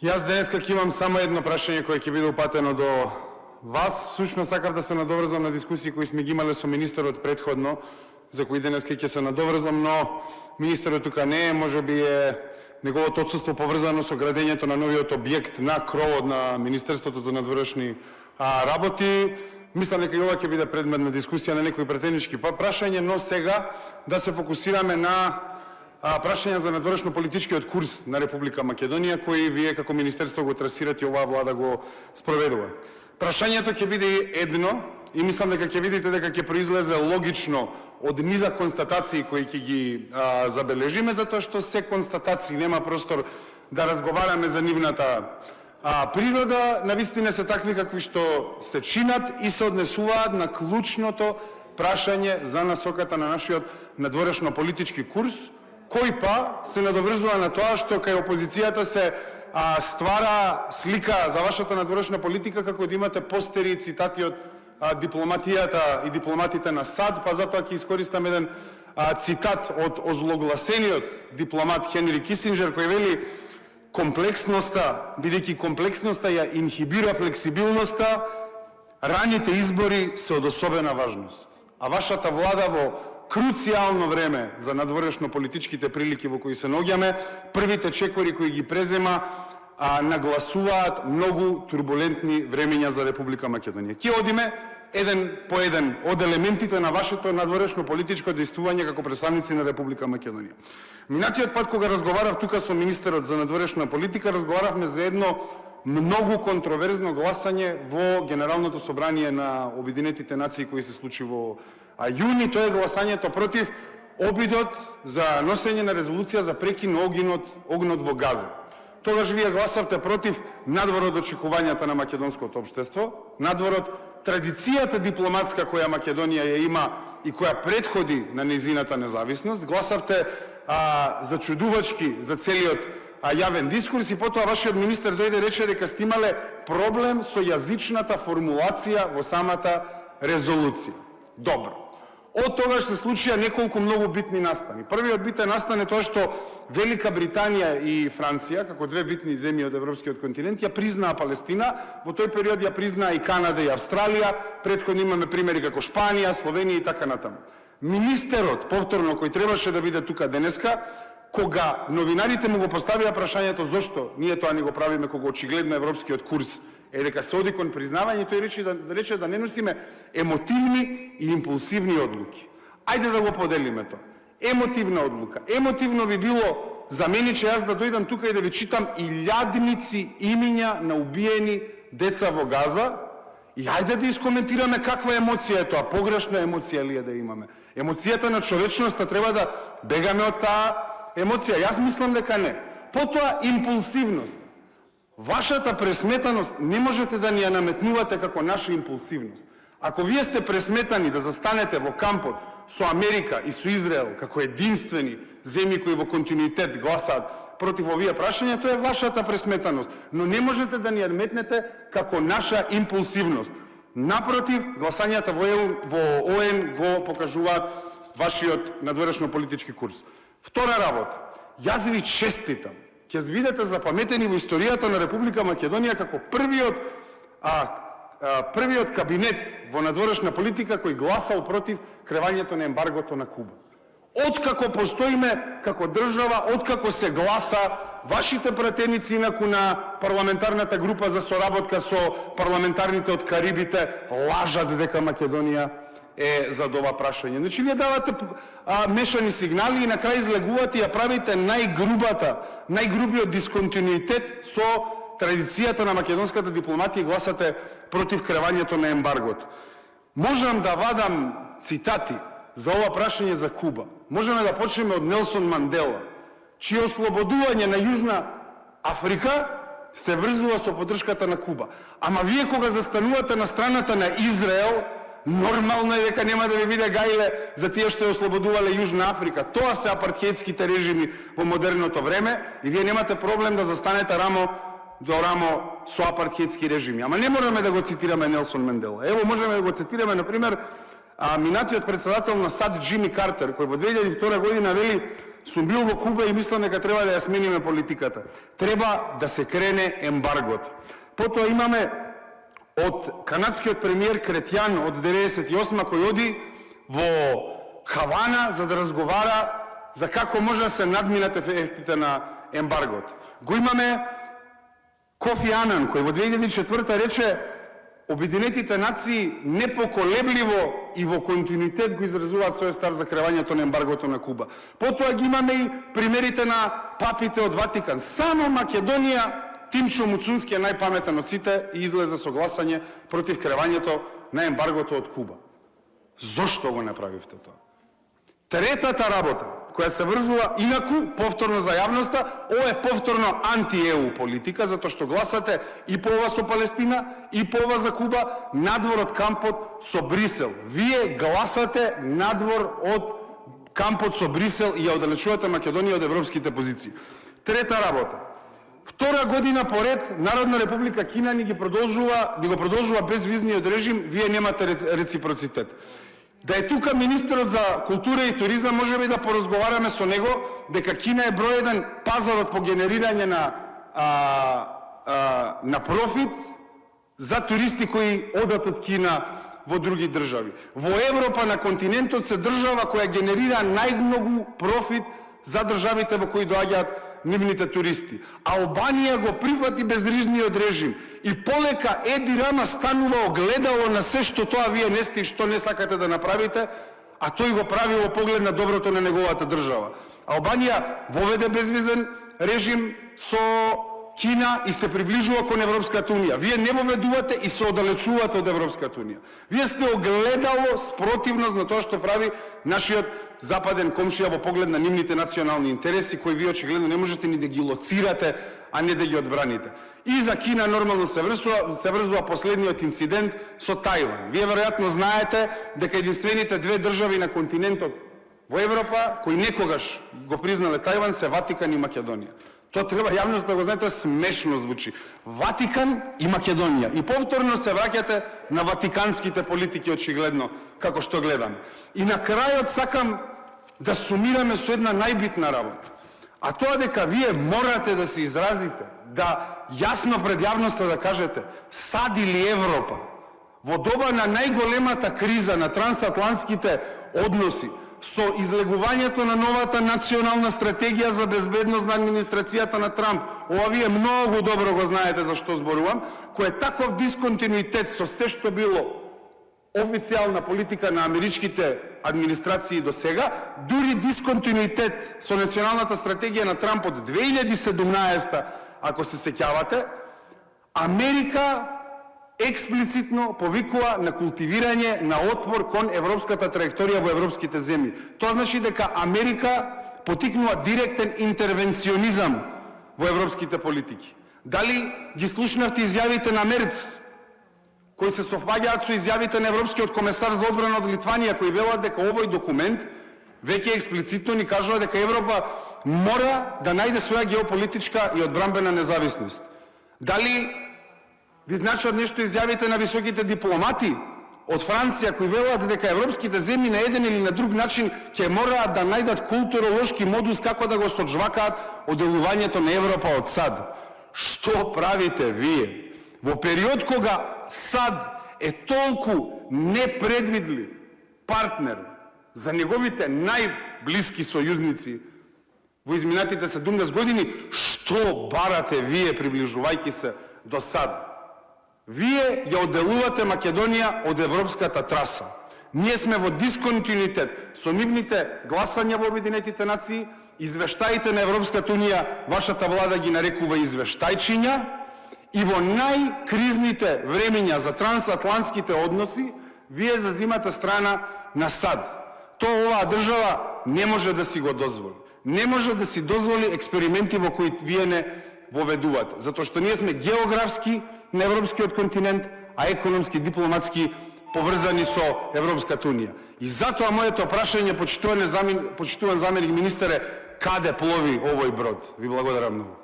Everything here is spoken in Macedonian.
Јас денеска ќе имам само едно прашање кое ќе биде упатено до вас. Всушност сакав да се надоврзам на дискусии кои сме ги имале со министерот претходно, за кои денеска ќе се надоврзам, но министерот тука не е, можеби е неговото отсуство поврзано со градењето на новиот објект на кровот на Министерството за надворешни работи. Мислам дека и ова ќе биде предмет на дискусија на некои претенички прашања, но сега да се фокусираме на прашања за надворешно политичкиот курс на Република Македонија, кои вие како министерство го трасирате и оваа влада го спроведува. Прашањето ќе биде едно и мислам дека ќе видите дека ќе произлезе логично од низа констатации кои ќе ги забележиме, затоа што се констатации, нема простор да разговараме за нивната природа, навистина се такви какви што се чинат и се однесуваат на клучното прашање за насоката на нашиот надворешно политички курс, кој па се надоврзува на тоа што кај опозицијата се ствара слика за вашата надворешна политика како да имате постери и цитати од дипломатијата и дипломатите на САД, па затоа ќе искористам еден цитат од озлогласениот дипломат Хенри Кисинџер, кој вели: комплексноста, бидејќи комплексноста ја инхибира флексибилноста, раните избори се од особена важност. А вашата влада во круцијално време за надворешно политичките прилики во кои се наоѓаме, првите чекори кои ги презема нагласуваат многу турбулентни времења за Република Македонија. Ќе одиме еден по еден од елементите на вашето надворешно политичко дејствување како представници на Република Македонија. Минатиот пат кога разговарав тука со министерот за надворешна политика, разговаравме за едно многу контроверзно гласање во Генералното собрание на Обединетите нации кои се случи во јуни. Тоа е гласањето против обидот за носење на резолуција за прекин на огнот во Газа. Тогаш вие гласавте против надвор од очекувањата на македонското општество, надвор од традицијата дипломатска која Македонија ја има и која претходи на нејзината независност. Гласавте зачудувачки за целиот јавен дискурс и потоа вашиот министер дојде и рече дека сте имале проблем со јазичната формулација во самата резолуција. Добро. Од тогаш се случија неколку многу битни настани. Првиот битен настан е тоа што Велика Британија и Франција, како две битни земји од европскиот континент, ја признаа Палестина. Во тој период ја признаа и Канада и Австралија. Претходно имаме примери како Шпанија, Словенија и така натаму. Министерот, повторно, кој требаше да биде тука денеска, кога новинарите му го поставија прашањето зошто ние тоа не го правиме кога очигледно европскиот курс е дека се оди кон признавање, тој рече да не носиме емотивни и импулсивни одлуки. Ајде да го поделиме тоа. Емотивна одлука. Емотивно би било за мене че јас да дојдам тука и да ви читам илјадници имиња на убиени деца во Газа и ајде да искоментираме каква емоција е тоа, погрешна емоција ли е да имаме. Емоцијата на човечноста треба да бегаме од таа емоција. Јас мислам дека не. Потоа импулсивност. Вашата пресметаност не можете да ни ја наметнувате како наша импулсивност. Ако вие сте пресметани да застанете во кампот со Америка и со Израел како единствени земји кои во континуитет гласаат против овие прашања, тоа е вашата пресметаност. Но не можете да ни ја наметнете како наша импулсивност. Напротив, гласањата во ООН го покажуваат вашиот надворешно политички курс. Втора работа. Јас ви честитам. Ќе видите запаметени во историјата на Република Македонија како првиот кабинет во надворешна политика кој гласал против кревањето на ембаргото на Куба. Откако постоиме како држава, откако се гласа, вашите пратеници инаку на парламентарната група за соработка со парламентарните од Карибите лажат дека Македонија е за ова прашање. Значи, вие давате мешани сигнали и на крај излегувате и ја правите најгрубиот дисконтинуитет со традицијата на македонската дипломатија и гласате против кревањето на ембаргото. Можам да вадам цитати за ова прашање за Куба. Можеме да почнеме од Нелсон Мандела, чие ослободување на Јужна Африка се врзува со поддршката на Куба. Ама вие кога застанувате на страната на Израел, нормално е дека нема да ви биде гајле за тие што ја ослободувале Јужна Африка. Тоа се апартхејдските режими во модерното време и вие немате проблем да застанете рамо до рамо со апартхејдски режими. Ама не можеме да го цитираме Нелсон Мандела. Ево, можеме да го цитираме, например, минатиот председател на САД Џими Картер, кој во 2002 година вели сум бил во Куба и мислам дека треба да ја смениме политиката. Треба да се крене ембаргото. Потоа имаме од канадскиот премиер Кретјан од 98 кој оди во Хавана за да разговара за како може да се надминат ефектите на ембаргото. Го имаме Кофи Анан кој во 2004 рече Обединетите нации непоколебливо и во континуитет го изразуваат својот стар за кревањето на ембаргото на Куба. Потоа ги имаме и примерите на папите од Ватикан. Само Македонија, Тимчо Муцунски е најпаметен од сите и излезе со гласање против кревањето на ембаргото од Куба. Зошто го направивте тоа? Третата работа, која се врзува инаку, повторно за јавноста, ова е повторно анти-ЕУ политика, затоа што гласате и по ова со Палестина, и по ова за Куба, надвор од кампот со Брисел. Вие гласате надвор од кампот со Брисел и ја оддалечувате Македонија од европските позиции. Трета работа. Втора година поред Народна република Кина ни го продолжува безвизниот режим, вие немате реципроцитет. Да е тука министерот за култура и туризам, може би да поразговараме со него, дека Кина е број еден пазарот по генерирање на профит за туристи кои одат од Кина во други држави. Во Европа на континентот се држава која генерира најмногу профит за државите во кои доаѓаат нивните туристи. Албанија го прифати безрижниот режим и полека Еди Рама станува огледало на се што тоа вие не сте и што не сакате да направите, а тој го прави во поглед на доброто на неговата држава. Албанија воведе безвизен режим со Кина и се приближува кон Европската унија. Вие не воведувате и се оддалечувате од Европската унија. Вие сте огледало спротивност на тоа што прави нашиот западен комшија во поглед на нивните национални интереси, кои вие очигледно не можете ни да ги лоцирате, а не да ги одбраните. И за Кина нормално се врзува последниот инцидент со Тајван. Вие веројатно знаете дека единствените две држави на континентот во Европа кои некогаш го признале Тајван се Ватикан и Македонија. Тоа треба јавноста да го знаете, смешно звучи. Ватикан и Македонија. И повторно се враќате на ватиканските политики, очигледно, како што гледаме. И на крајот сакам да сумираме со една најбитна работа. А тоа дека вие морате да се изразите, да јасно пред јавноста да кажете, САД или Европа, во доба на најголемата криза на трансатлантските односи, со излегувањето на новата национална стратегија за безбедност на администрацијата на Трамп, ова вие многу добро го знаете за што зборувам, кој е таков дисконтинуитет со се што било официјална политика на америчките администрации до сега, дури дисконтинуитет со националната стратегија на Трамп од 2017, ако се сеќавате, Америка експлицитно повикува на култивирање на отпор кон европската траекторија во европските земји. Тоа значи дека Америка потикнува директен интервенционизам во европските политики. Дали ги слушнавте изјавите на Мерц, кои се совпаѓаат со изјавите на европскиот комесар за одбрана од Литванија, кои велат дека овој документ веќе експлицитно ни кажува дека Европа мора да најде своја геополитичка и одбранбена независност. Дали ви значат нешто изјавите на високите дипломати од Франција, кои велат дека европските земји на еден или на друг начин ќе мораат да најдат културолошки модус како да го соджвакаат одделувањето на Европа од САД. Што правите вие? Во период кога САД е толку непредвидлив партнер за неговите најблиски сојузници во изминатите 70 години, што барате вие приближувајќи се до САД? Вие ја одделувате Македонија од европската траса. Ние сме во дисконтинуитет со нивните гласања во Обединетите нации, извештаите на Европската унија, вашата влада ги нарекува извештајчиња, и во најкризните времења за трансатлантските односи, вие зазимате страна на САД. Тоа оваа држава не може да си го дозволи. Не може да си дозволи експерименти во кои вие не воведувате, затоа што ние сме географски на европскиот континент, а економски, дипломатски поврзани со Европската унија. И затоа моето прашање, почитуван заменик министер, е каде плови овој брод? Ви благодарам многу.